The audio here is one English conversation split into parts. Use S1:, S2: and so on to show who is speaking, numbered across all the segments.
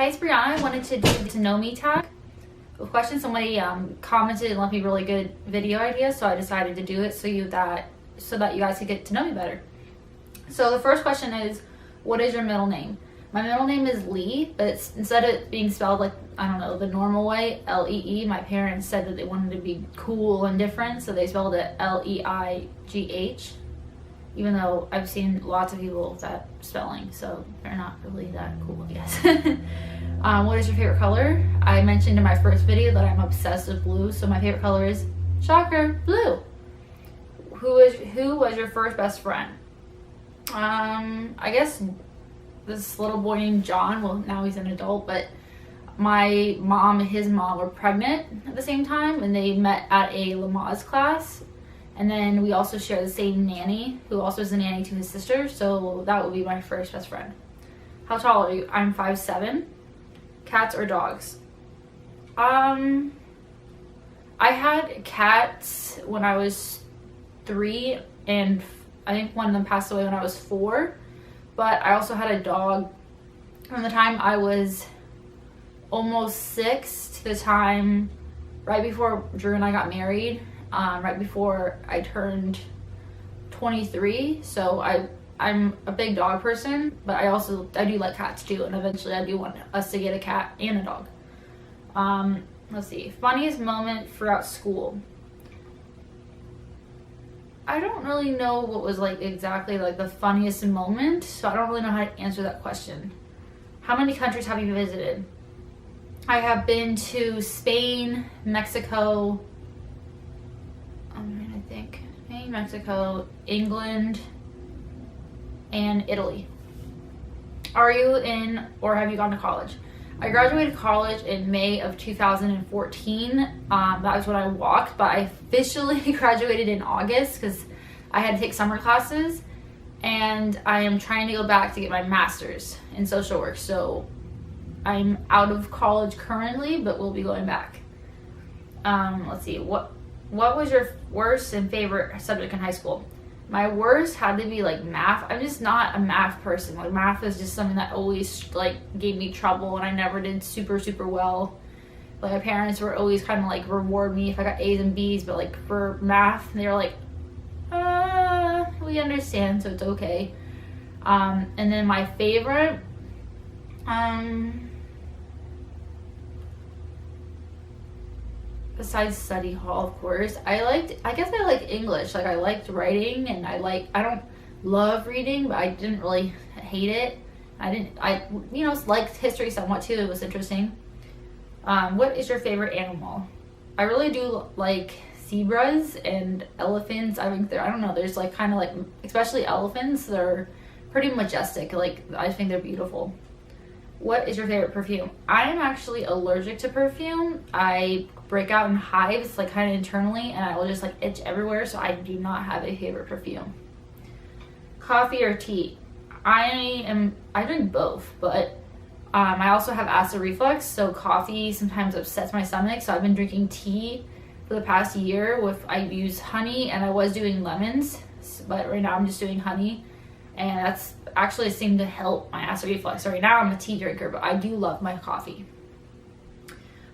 S1: Hi, it's Brianna. I wanted to do the to know me tag with questions. Somebody commented and left me really good video ideas, so I decided to do it so that you guys could get to know me better. So the first question is, what is your middle name? My middle name is Lee, but instead of it being spelled like, I don't know, the normal way, L-E-E, my parents said that they wanted to be cool and different, so they spelled it L-E-I-G-H, even though I've seen lots of people with that spelling, so they're not really that cool, I guess. What is your favorite color? I mentioned in my first video that I'm obsessed with blue, so my favorite color is, shocker, blue. Who was your first best friend? I guess this little boy named John. Well, now he's an adult, but my mom and his mom were pregnant at the same time, and they met at a Lamaze class. And then we also share the same nanny, who also is a nanny to his sister, so that would be my first best friend. How tall are you? I'm 5'7". Cats or dogs? I had cats when I was 3, and I think one of them passed away when I was 4. But I also had a dog from the time I was almost 6 to the time right before Drew and I got married, right before I turned 23. So I'm a big dog person, but I do like cats too, and eventually I do want us to get a cat and a dog. Let's see, funniest moment throughout school. I don't really know what was like exactly like the funniest moment, so I don't really know how to answer that question. How many countries have you visited? I have been to Spain, Mexico, Mexico, England, and Italy. Are you in or have you gone to college? I graduated college in May of 2014. That was when I walked, but I officially graduated in August because I had to take summer classes, and I am trying to go back to get my master's in social work. So I'm out of college currently, but we'll be going back. Let's see, what was your worst and favorite subject in high school? My worst had to be like math. I'm just not a math person. Like math is just something that always like gave me trouble, and I never did super well. Like my parents were always kind of like reward me if I got A's and B's, but like for math they were like, we understand, so it's okay. And then my favorite, besides study hall, of course, I guess I like English. Like I liked writing, and I don't love reading, but I didn't really hate it. I liked history somewhat too. It was interesting. What is your favorite animal? I really do like zebras and elephants. I think I don't know, there's like kind of like, especially elephants, they're pretty majestic. Like I think they're beautiful. What is your favorite perfume? I am actually allergic to perfume. I break out in hives, like kind of internally, and I will just like itch everywhere, so I do not have a favorite perfume. Coffee or tea? I drink both, but I also have acid reflux, so coffee sometimes upsets my stomach, so I've been drinking tea for the past year. I use honey, and I was doing lemons, but right now I'm just doing honey, and that's actually seemed to help my acid reflux. So right now I'm a tea drinker, but I do love my coffee.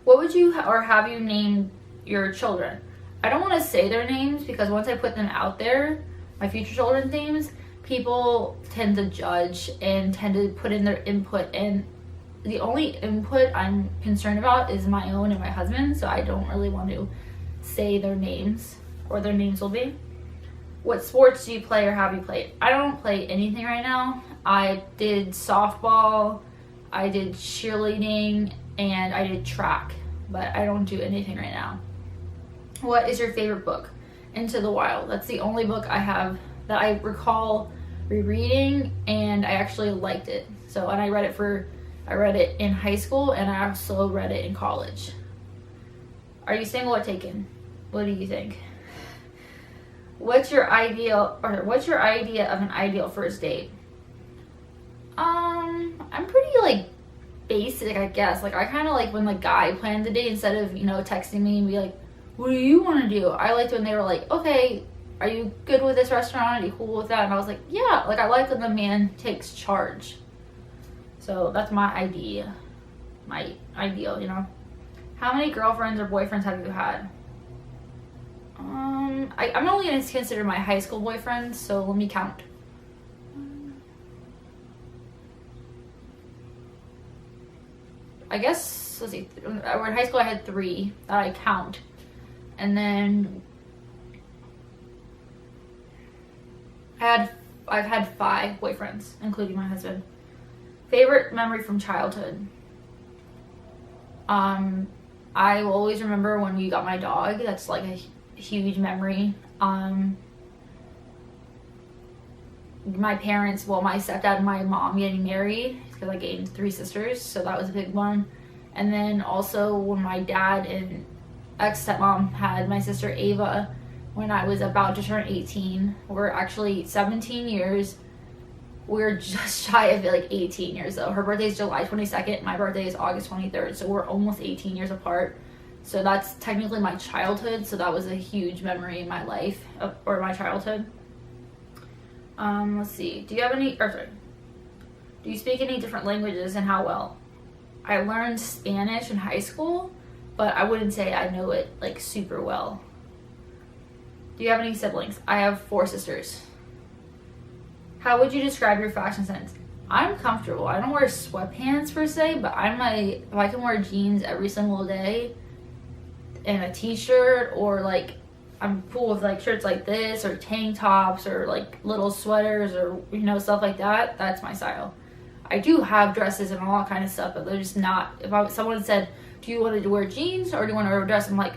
S1: What would you or have you named your children? I don't want to say their names because once I put them out there, my future children's names, people tend to judge and tend to put in their input, and the only input I'm concerned about is my own and my husband, so I don't really want to say their names or their names will be. What sports do you play or have you played? I don't play anything right now. I did softball, I did cheerleading, and I did track, but I don't do anything right now. What is your favorite book? Into the Wild. That's the only book I have that I recall rereading, and I actually liked it. So, and I read it in high school, and I also read it in college. Are you single or taken? What do you think? What's your idea of an ideal first date? I'm pretty like basic, I guess. Like I kind of like when the guy planned the date instead of, texting me and be like, what do you want to do? I liked when they were like, okay, are you good with this restaurant? Are you cool with that? And I was like, yeah. Like I like when the man takes charge. So that's my idea my ideal, you know. How many girlfriends or boyfriends have you had? I'm only going to consider my high school boyfriends, so let me count. I guess, let's see, in high school I had 3 that I count. And then I've had 5 boyfriends, including my husband. Favorite memory from childhood? I will always remember when we got my dog. That's like a huge memory. My parents, well, my stepdad and my mom getting married, because I gained 3 sisters, so that was a big one. And then also when my dad and ex-stepmom had my sister Ava when I was about to turn 18. We're actually 17 years. We're just shy of like 18 years though. Her birthday is July 22nd. My birthday is August 23rd. So we're almost 18 years apart. So that's technically my childhood. So that was a huge memory in my life, or my childhood. Let's see. Do you speak any different languages, and how well? I learned Spanish in high school, but I wouldn't say I know it like super well. Do you have any siblings? I have 4 sisters. How would you describe your fashion sense? I'm comfortable. I don't wear sweatpants per se, but if I can wear jeans every single day and a t-shirt, or like I'm cool with like shirts like this or tank tops or like little sweaters or, you know, stuff like that. That's my style. I do have dresses and all that kind of stuff, but they're just not. If someone said, do you want to wear jeans or do you want to wear a dress? I'm like,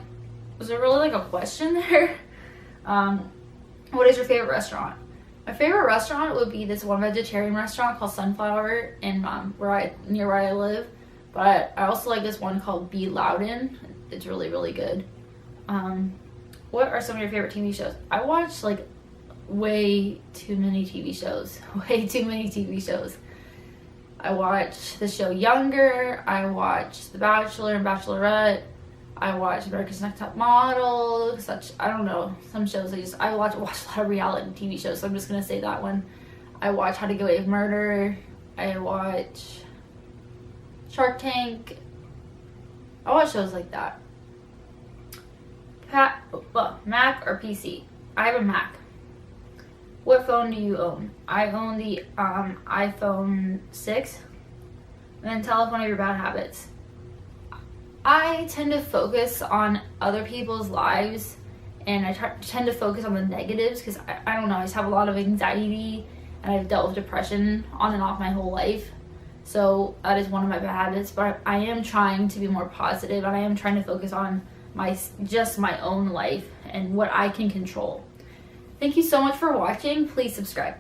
S1: was there really like a question there? What is your favorite restaurant? My favorite restaurant would be this one vegetarian restaurant called Sunflower in near where I live. But I also like this one called B. Loudon. It's really, really good. What are some of your favorite TV shows? I watch like way too many TV shows. Way too many TV shows. I watch the show Younger. I watch The Bachelor and Bachelorette. I watch America's Next Top Model. I don't know, some shows I watch a lot of reality TV shows, so I'm just gonna say that one. I watch How to Get Away with Murder. I watch Shark Tank. I watch shows like that. Mac or PC? I have a Mac. What phone do you own? I own the iPhone 6. And then tell us one of your bad habits. I tend to focus on other people's lives, and I tend to focus on the negatives because I don't know, I just have a lot of anxiety, and I've dealt with depression on and off my whole life. So that is one of my bad habits, but I am trying to be more positive, and I am trying to focus on my own life and what I can control. Thank you so much for watching. Please subscribe.